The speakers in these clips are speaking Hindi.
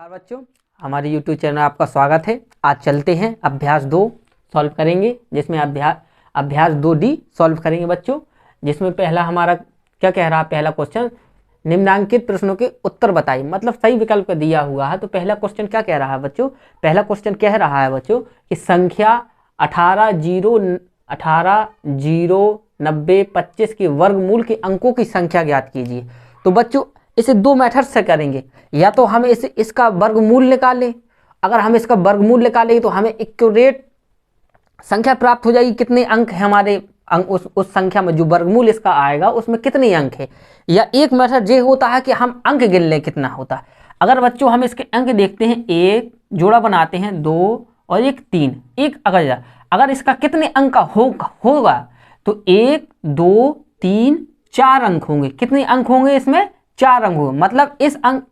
नमस्कार बच्चों, हमारे YouTube चैनल में आपका स्वागत है। आज चलते हैं अभ्यास 2 सॉल्व करेंगे, जिसमें अभ्यास 2D सॉल्व करेंगे बच्चों। जिसमें पहला हमारा क्या कह रहा है, पहला क्वेश्चन निम्नांकित प्रश्नों के उत्तर बताइए, मतलब सही विकल्प दिया हुआ है। तो पहला क्वेश्चन क्या कह रहा है बच्चों, पहला क्वेश्चन कह रहा है बच्चों कि संख्या 18, 0, 90, 25 के वर्गमूल के अंकों की संख्या ज्ञात कीजिए। तो बच्चों इसे दो मेथड से करेंगे, या तो हम इसका वर्गमूल निकालें। अगर हम इसका वर्गमूल निकालेंगे तो हमें एक्यूरेट संख्या प्राप्त हो जाएगी, कितने अंक है हमारे उस संख्या में, जो वर्गमूल इसका आएगा उसमें कितने अंक है। या एक मेथड ये होता है कि हम अंक गिन लें कितना होता है। अगर बच्चों हम इसके अंक देखते हैं, एक जोड़ा बनाते हैं 2 और एक 3, एक अगर इसका कितने अंक का होगा तो 1, 2, 3, 4 अंक होंगे। कितने अंक होंगे इसमें? 4 अंक होंगे। मतलब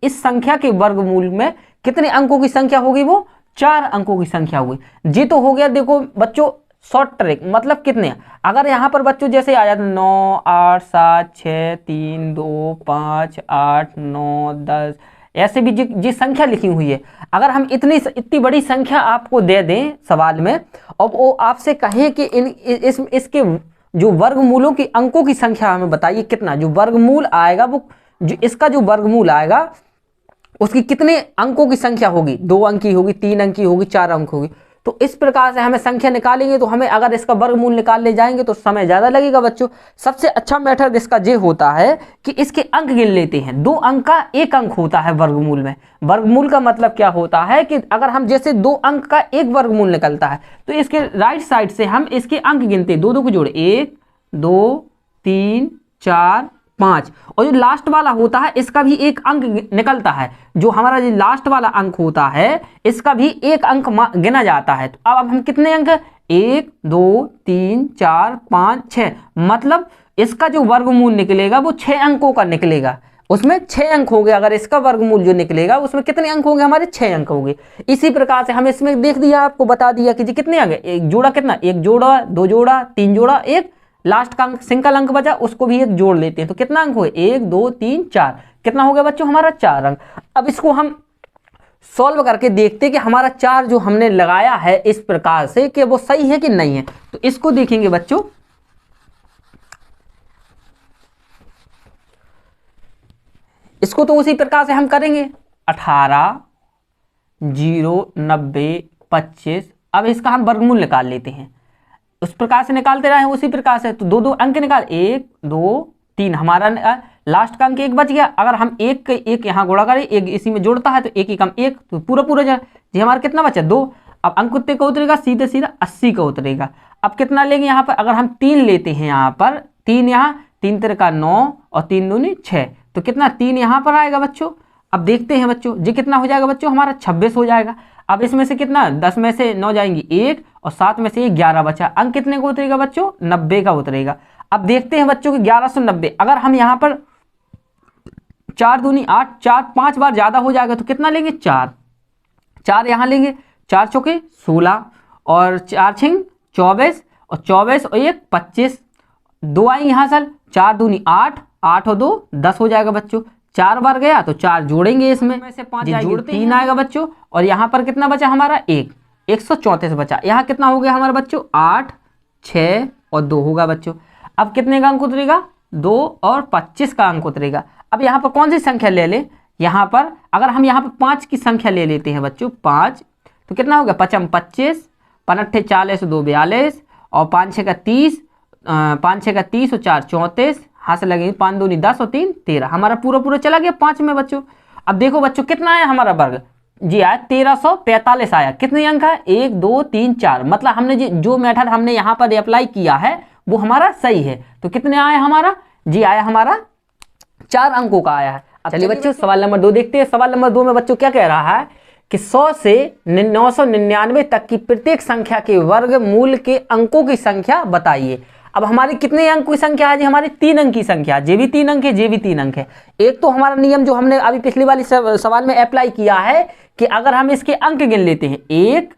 इस संख्या के वर्गमूल में कितने अंकों की संख्या होगी? वो 4 अंकों की संख्या होगी। ये तो हो गया देखो बच्चों शॉर्ट ट्रिक, मतलब कितने। अगर यहाँ पर बच्चों जैसे आ जाते 9, 8, 7, 6, 3, 2, 5, 8, 9, 10, ऐसे भी जी संख्या लिखी हुई है। अगर हम इतनी बड़ी संख्या आपको दे दें सवाल में, और वो आपसे कहें कि इसके जो वर्गमूलों की अंकों की संख्या हमें बताइए कितना, जो वर्गमूल आएगा वो जो इसका जो वर्गमूल आएगा उसकी कितने अंकों की संख्या होगी, 2 अंक की होगी, 3 अंक की होगी, 4 अंक होगी। तो इस प्रकार से हमें संख्या निकालेंगे तो हमें अगर इसका वर्गमूल निकालने जाएंगे तो समय ज़्यादा लगेगा बच्चों। सबसे अच्छा मेथड इसका ये होता है कि इसके अंक गिन लेते हैं। 2 अंक का 1 अंक होता है वर्गमूल में। वर्गमूल का मतलब क्या होता है कि अगर हम जैसे 2 अंक का 1 वर्गमूल निकलता है तो इसके राइट साइड से हम इसके अंक गिनते हैं, 2 को जोड़े, 1, 2, 3, 4, 5, और जो लास्ट वाला होता है इसका भी 1 अंक निकलता है। जो हमारा जो लास्ट वाला अंक होता है इसका भी 1 अंक गिना जाता है। तो अब हम कितने अंक, 1, 2, 3, 4, 5, 6, मतलब इसका जो वर्गमूल निकलेगा वो 6 अंकों का निकलेगा। उसमें 6 अंक होंगे। अगर इसका वर्गमूल जो निकलेगा उसमें कितने अंक होंगे? हमारे 6 अंक होंगे। इसी प्रकार से हम इसमें देख दिया, आपको बता दिया कि जी कितने अंक, एक जोड़ा कितना, 1 जोड़ा, 2 जोड़ा, 3 जोड़ा, एक लास्ट का अंक सिंगल अंक बचा उसको भी एक जोड़ लेते हैं। तो कितना अंक हुए? 1, 2, 3, 4, कितना हो गया बच्चों? हमारा 4 अंक। अब इसको हम सॉल्व करके देखते हैं कि हमारा 4 जो हमने लगाया है इस प्रकार से कि वो सही है कि नहीं है। तो इसको देखेंगे बच्चों, इसको तो उसी प्रकार से हम करेंगे, 18, 0, 90, 25। अब इसका हम वर्गमूल निकाल लेते हैं, उस प्रकार से निकालते रहे उसी प्रकार से। तो 2 अंक निकाल, 1, 2, 3, हमारा लास्ट का अंक 1 बच गया। अगर हम एक यहाँ गुणा करें, 1 इसी में जोड़ता है तो 1 कम 1, तो पूरा जाए जी। हमारा कितना बचा? 2। अब अंक कितने का उतरेगा? सीधे सीधा 80 का उतरेगा। अब कितना लेंगे यहाँ पर? अगर हम 3 लेते हैं यहाँ पर, 3 यहाँ, 3 3 का 9 और 3 दूनी 6, तो कितना 3 यहाँ पर आएगा बच्चों। अब देखते हैं बच्चों जी कितना हो जाएगा बच्चों, हमारा 26 हो जाएगा। अब इसमें से कितना, 10 में से 9 जाएंगी 1, और 7 में से 11 बचा। अंक कितने का उतरेगा बच्चों? 90 का उतरेगा। अब देखते हैं बच्चों कि 1190, अगर हम यहाँ पर 4 दूनी 8, 4 5 बार ज्यादा हो जाएगा तो कितना लेंगे? 4 यहाँ लेंगे, 4 चौके 16, और 4 छिंग 24, और 24 और 1 25, 2 आई यहाँ सल, 4 दूनी 8, 8 और 2 10 हो जाएगा बच्चों। 4 बार गया तो 4 जोड़ेंगे, इसमें से 5 जोड़ते 3 आएगा बच्चों। और यहाँ पर कितना बचा हमारा? 134 बचा। यहाँ कितना हो गया हमारा बच्चों? 8, 6 और 2 होगा बच्चों। अब कितने का अंक उतरेगा? 2 और 25 का अंक उतरेगा। अब यहाँ पर कौन सी संख्या ले ले? यहाँ पर अगर हम यहाँ पर 5 की संख्या ले लेते हैं बच्चों, 5, तो कितना हो गया? 5 25, 5 40, 2 42, और 5 6 का 30, 5 6 का 30 और 4 34, हाथ से लगेंगे 5 दूनी 10 और 3 13। हमारा पूरा चला गया 5 में बच्चों। अब देखो बच्चों कितना आया हमारा वर्ग जी, आया 1345 आया। कितने अंक है? 1 2 3 4, मतलब हमने जो मेथड हमने यहाँ पर अप्लाई किया है वो हमारा सही है। तो कितने आया हमारा जी? आया हमारा 4 अंकों का आया है। अब चलिए बच्चों सवाल नंबर 2 देखते हैं। सवाल नंबर 2 में बच्चों क्या कह रहा है कि 100 से 999 तक की प्रत्येक संख्या के वर्गमूल के अंकों की संख्या बताइए। अब हमारी कितने अंक की संख्या है जी? हमारी 3 अंक की संख्या। जे भी 3 अंक है, जे भी 3 अंक है। एक तो हमारा नियम जो हमने अभी पिछली वाली सवाल में अप्लाई किया है कि अगर हम इसके अंक गिन लेते हैं, 1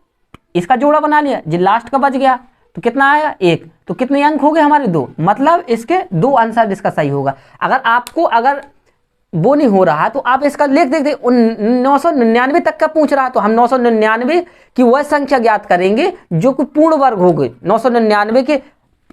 इसका जोड़ा बना लिया जी, लास्ट का बच गया तो कितना आएगा? 1, तो कितने अंक हो गए हमारे? 2, मतलब इसके 2 आंसर इसका सही होगा। अगर वो नहीं हो रहा है तो आप इसका लिख देखते 999 तक का पूछ रहा है तो हम 999 की वह संख्या ज्ञात करेंगे जो कि पूर्ण वर्ग होगी। 999 के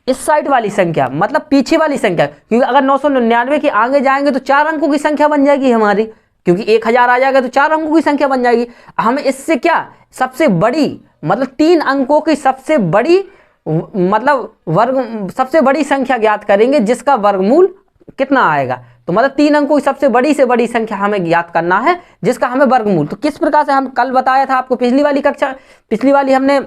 इस साइड वाली संख्या मतलब पीछे वाली संख्या, क्योंकि अगर 999 के आगे जाएंगे तो 4 अंकों की संख्या बन जाएगी हमारी, क्योंकि 1000 आ जाएगा तो 4 अंकों की संख्या बन जाएगी। हमें इससे क्या सबसे बड़ी मतलब 3 अंकों की सबसे बड़ी मतलब वर्ग सबसे बड़ी संख्या ज्ञात करेंगे जिसका वर्गमूल कितना आएगा। तो मतलब 3 अंकों की सबसे बड़ी से बड़ी संख्या हमें ज्ञात करना है जिसका हमें वर्गमूल। तो किस प्रकार से हम कल बताया था आपको पिछली वाली हमने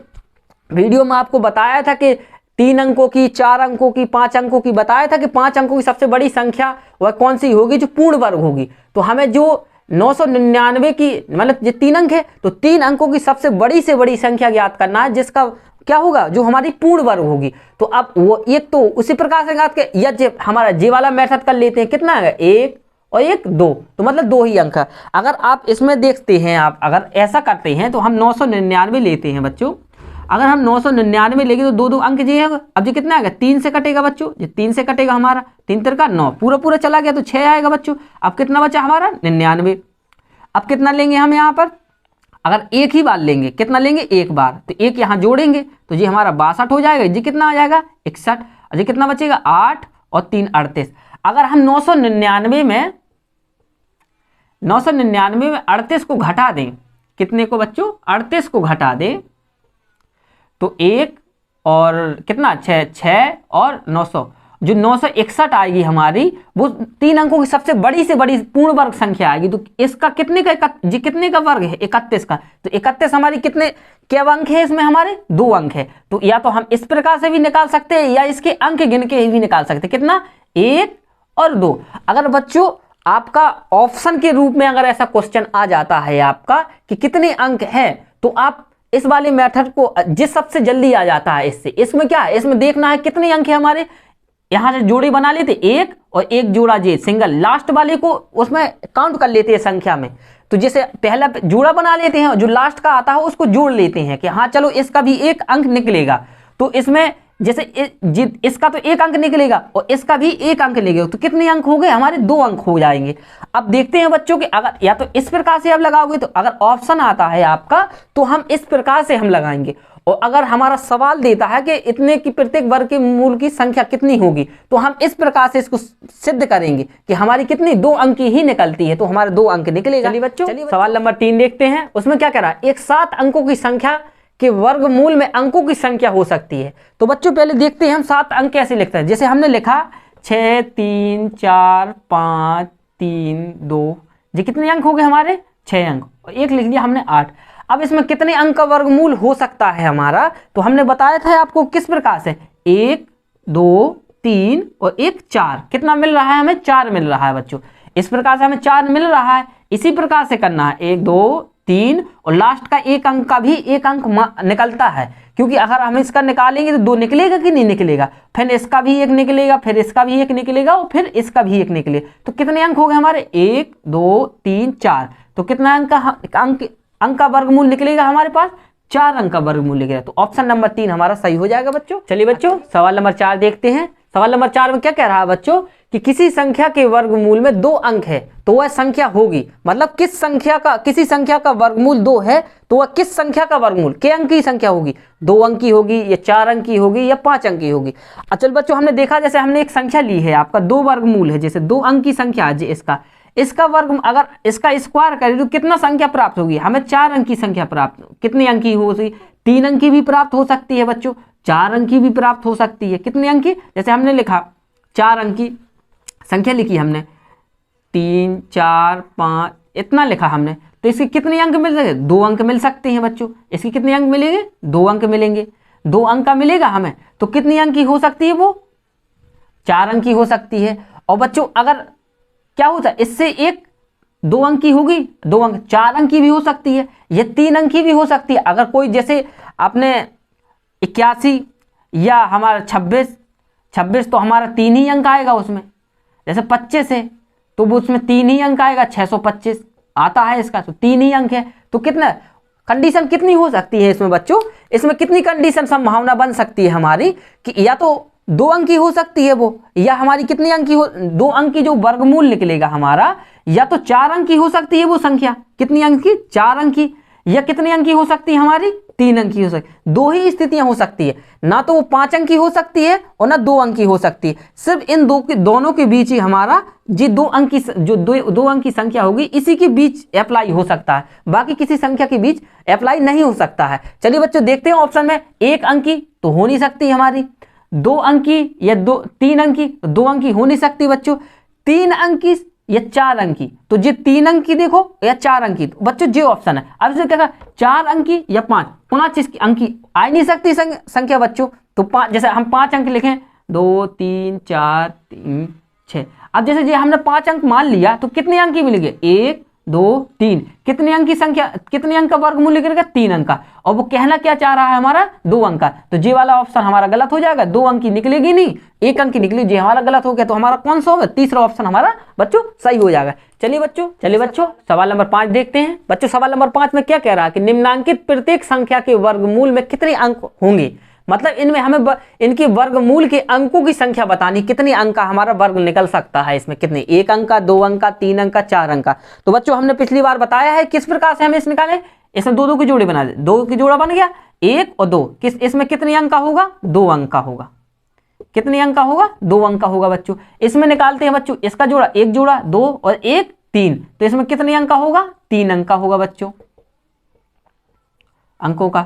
वीडियो में आपको बताया था कि 3 अंकों की, 4 अंकों की, 5 अंकों की बताया था कि 5 अंकों की सबसे बड़ी संख्या वह कौन सी होगी जो पूर्ण वर्ग होगी। तो हमें जो 999 की मतलब जो 3 अंक है तो 3 अंकों की सबसे बड़ी से बड़ी संख्या ज्ञात करना है जिसका क्या होगा जो हमारी पूर्ण वर्ग होगी। तो अब वो एक तो उसी प्रकार से ज्ञात कर या हमारा जे वाला मेथड कर लेते हैं। कितना है 1 और 1 2 तो मतलब 2 ही अंक है। अगर आप इसमें देखते हैं आप अगर ऐसा करते हैं तो हम 999 लेते हैं बच्चों। अगर हम 999 लेंगे तो 2 अंक जी है। अब जी कितना आएगा 3 से कटेगा बच्चों, ये 3 से कटेगा हमारा 3 3 का 9 पूरा चला गया तो 6 आएगा बच्चों। अब कितना बचा हमारा 99। अब कितना लेंगे हम यहाँ पर अगर एक ही बार लेंगे कितना लेंगे एक बार तो एक यहाँ जोड़ेंगे तो जी हमारा 62 हो जाएगा। जी कितना आ जाएगा 61। जी कितना बचेगा 8 और 3 38। अगर हम 999 में 38 को घटा दें, कितने को बच्चों 38 को घटा दें तो 1 और कितना 6 और 900 जो 961 आएगी हमारी वो 3 अंकों की सबसे बड़ी से बड़ी पूर्ण वर्ग संख्या आएगी। तो इसका कितने का कितने का वर्ग है 31 का। तो 31 हमारी कितने क्या अंक है इसमें हमारे 2 अंक है। तो या तो हम इस प्रकार से भी निकाल सकते हैं या इसके अंक गिन के भी निकाल सकते हैं। कितना 1 और 2। अगर बच्चों आपका ऑप्शन के रूप में अगर ऐसा क्वेश्चन आ जाता है आपका कि कितने अंक है तो आप इस वाले मेथड को जिस सबसे जल्दी आ जाता है इसमें क्या है इसमें देखना है कितने अंक है हमारे। यहां से जोड़ी बना लेते 1 और 1 जोड़ा जे सिंगल लास्ट वाले को उसमें काउंट कर लेते हैं संख्या में। तो जैसे पहला जोड़ा बना लेते हैं जो लास्ट का आता है उसको जोड़ लेते हैं कि हाँ चलो इसका भी 1 अंक निकलेगा। तो इसमें जैसे इसका तो 1 अंक निकलेगा और इसका भी 1 अंक निकलेगा तो कितने अंक हो गए हमारे 2 अंक हो जाएंगे। अब देखते हैं बच्चों कि अगर या तो इस प्रकार से आप लगाओगे तो अगर ऑप्शन आता है आपका तो हम इस प्रकार से हम लगाएंगे। और अगर हमारा सवाल देता है कि इतने की प्रत्येक वर्ग के मूल की संख्या कितनी होगी तो हम इस प्रकार से इसको सिद्ध करेंगे कि हमारी कितनी 2 अंक ही निकलती है तो हमारे 2 अंक निकलेगा। चलिए बच्चों सवाल नंबर 3 देखते हैं। उसमें क्या कह रहा है एक 7 अंकों की संख्या के वर्गमूल में अंकों की संख्या हो सकती है। तो बच्चों पहले देखते हैं हम 7 अंक कैसे लिखते हैं। जैसे हमने लिखा 6 3 4 5 3 2 जी कितने अंक हो गए हमारे 6 अंक और 1 लिख दिया हमने 8। अब इसमें कितने अंक का वर्गमूल हो सकता है हमारा तो हमने बताया था आपको किस प्रकार से 1 2 3 और 1 4 कितना मिल रहा है हमें 4 मिल रहा है बच्चों। इस प्रकार से हमें 4 मिल रहा है। इसी प्रकार से करना है 1 2 3 और लास्ट का 1 अंक का भी 1 अंक निकलता है क्योंकि अगर हम इसका निकालेंगे तो 2 निकलेगा कि नहीं निकलेगा। फिर इसका भी 1 निकलेगा फिर इसका भी 1 निकलेगा और फिर इसका भी 1 निकलेगा। तो कितने अंक हो गए हमारे 1 2 3 4। तो कितना अंक का वर्गमूल निकलेगा हमारे पास 4 अंक का वर्गमूल निकलेगा। तो ऑप्शन नंबर 3 हमारा सही हो जाएगा बच्चों। चलिए बच्चों सवाल नंबर 4 देखते हैं। सवाल नंबर 4 में क्या कह रहा है बच्चों कि किसी संख्या के वर्गमूल में 2 अंक है तो वह संख्या होगी। मतलब किसी संख्या का वर्गमूल 2 है तो वह किस संख्या का वर्गमूल के अंक की संख्या होगी 2 अंक की होगी या 4 अंक की होगी या 5 अंक की होगी। चल बच्चों हमने देखा जैसे हमने एक संख्या ली है आपका 2 वर्गमूल है जैसे 2 अंक की संख्या है इसका वर्ग अगर इसका स्क्वायर करें तो कितना संख्या प्राप्त होगी हमें 4 अंक की संख्या प्राप्त कितने अंक की होगी 3 अंक की भी प्राप्त हो सकती है बच्चों 4 अंक की भी प्राप्त हो सकती है। कितने अंक की जैसे हमने लिखा 4 अंक की संख्या लिखी हमने 3 4 5 इतना लिखा हमने तो इसके कितने अंक मिल सकते 2 अंक मिल सकते हैं बच्चों। इसके कितने अंक मिलेंगे 2 अंक मिलेंगे 2 अंक का मिलेगा हमें तो कितनी अंक की हो सकती है वो 4 अंक की हो सकती है। और बच्चों अगर क्या होता है इससे एक 2 अंक की होगी 2 अंक 4 अंक की भी हो सकती है ये 3 अंक की भी हो सकती है। अगर कोई जैसे आपने 81 या हमारा 26 तो हमारा 3 ही अंक आएगा उसमें। जैसे 25 है तो वो उसमें 3 ही अंक आएगा 625 आता है इसका तो 3 ही अंक है। तो कितना कंडीशन कितनी हो सकती है इसमें बच्चों इसमें कितनी कंडीशन संभावना बन सकती है हमारी कि या तो 2 अंक की हो सकती है वो, या हमारी कितनी अंक की हो, 2 अंक की जो वर्गमूल निकलेगा हमारा, या तो 4 अंक की हो सकती है वो संख्या, कितनी अंक की, 4 अंक की, या कितने अंक की हो सकती है हमारी, 3 अंक की हो सकती। 2 ही स्थितियां हो सकती है, ना तो वो 5 अंक की हो सकती है और ना 2 अंक की हो सकती है। सिर्फ इन दोनों के बीच ही हमारा जी 2 अंक की जो 2 अंक की संख्या होगी इसी के बीच अप्लाई हो सकता है, बाकी किसी संख्या के बीच अप्लाई नहीं हो सकता है। चलिए बच्चों देखते हैं ऑप्शन में, 1 अंक की तो हो नहीं सकती हमारी, 2 अंक की या 3 अंक की, 2 अंक की हो नहीं सकती बच्चों, 3 अंक की या 4 अंक की, तो ये 3 अंक की देखो या 4 अंक की, तो बच्चों ये ऑप्शन है। अब इसमें क्या कहा, 4 अंक की या 5 इसकी अंक की आ नहीं सकती संख्या बच्चों, तो 5, जैसे हम 5 अंक लिखें 2 3 4 3 6, अब जैसे ये हमने 5 अंक मान लिया तो कितने अंक की मिलेंगे, 1 2 3, कितने अंक की संख्या, कितने अंक का वर्गमूल निकलेगा, 3 अंक का, और वो कहना क्या चाह रहा है हमारा, 2 अंक का, तो ये वाला ऑप्शन हमारा गलत हो जाएगा, 2 अंक की निकलेगी नहीं, 1 अंक की निकलेगी, हमारा गलत हो गया, तो हमारा कौन सा होगा, तीसरा ऑप्शन हमारा बच्चों सही हो जाएगा। चलिए बच्चों सवाल नंबर 5 देखते हैं। बच्चों सवाल नंबर 5 में क्या कह रहा है कि निम्नांकित प्रत्येक संख्या के वर्गमूल में कितने अंक होंगे, मतलब इनमें हमें इनके वर्गमूल के अंकों की संख्या बतानी, कितने अंक का हमारा वर्ग निकल सकता है, इसमें कितने, 1 अंक का, 2 अंक का, 3 अंक का, 4 अंक का। तो बच्चों हमने पिछली बार बताया है किस प्रकार से हमें इस निकाले, इसमें 2 2 के जोड़े बना दे, 2 की जोड़ा बन गया 1 और 2, इसमें कितने अंक का होगा, 2 अंक का होगा, कितने अंक का होगा, 2 अंक का होगा बच्चों। इसमें निकालते हैं बच्चों, इसका जोड़ा 1 जोड़ा 2 और 1 3, तो इसमें कितने अंक का होगा, 3 अंक का होगा बच्चों अंकों का।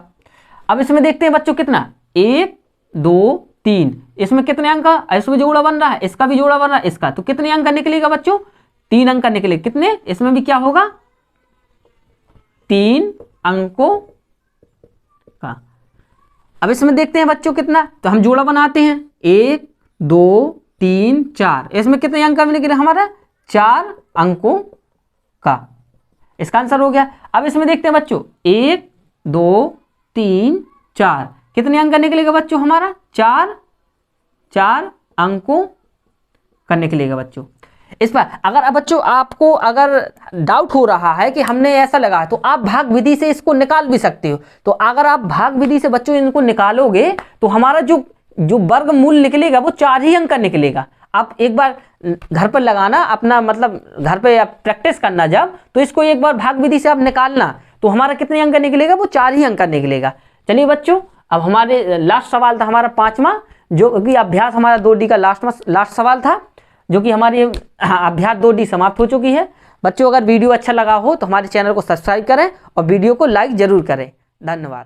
अब इसमें देखते हैं बच्चों कितना, 1 2 3, इसमें कितने अंक का, इसमें जोड़ा बन रहा है, इसका भी जोड़ा बन रहा है, इसका, तो कितने अंक का निकलेगा बच्चों, 3 अंक का निकलेगा, कितने, इसमें भी क्या होगा, 3 अंकों का। अब इसमें देखते हैं बच्चों कितना, तो हम जोड़ा बनाते हैं, 1 2 3 4, इसमें कितने अंक का निकलेगा हमारा, 4 अंकों का, इसका आंसर हो गया। अब इसमें देखते हैं बच्चों 1 2 3 4, कितने अंक का निकलेगा बच्चों हमारा, 4 अंकों का निकलेगा बच्चों। इस पर अगर अब बच्चों आपको अगर डाउट हो रहा है कि हमने ऐसा लगा, तो आप भाग विधि से इसको निकाल भी सकते हो। तो अगर आप भाग विधि से बच्चों इनको निकालोगे तो हमारा जो वर्गमूल निकलेगा वो 4 ही अंक का निकलेगा। आप एक बार घर पर लगाना अपना, मतलब घर पे आप प्रैक्टिस करना जब, तो इसको एक बार भाग विधि से आप निकालना, तो हमारा कितने अंक का निकलेगा, वो 4 ही अंक का निकलेगा। चलिए बच्चों अब हमारे लास्ट सवाल था हमारा 5वां, जो कि अभ्यास हमारा 2D का लास्ट सवाल था, जो कि हमारी अभ्यास 2D समाप्त हो चुकी है। बच्चों अगर वीडियो अच्छा लगा हो तो हमारे चैनल को सब्सक्राइब करें और वीडियो को लाइक जरूर करें। धन्यवाद।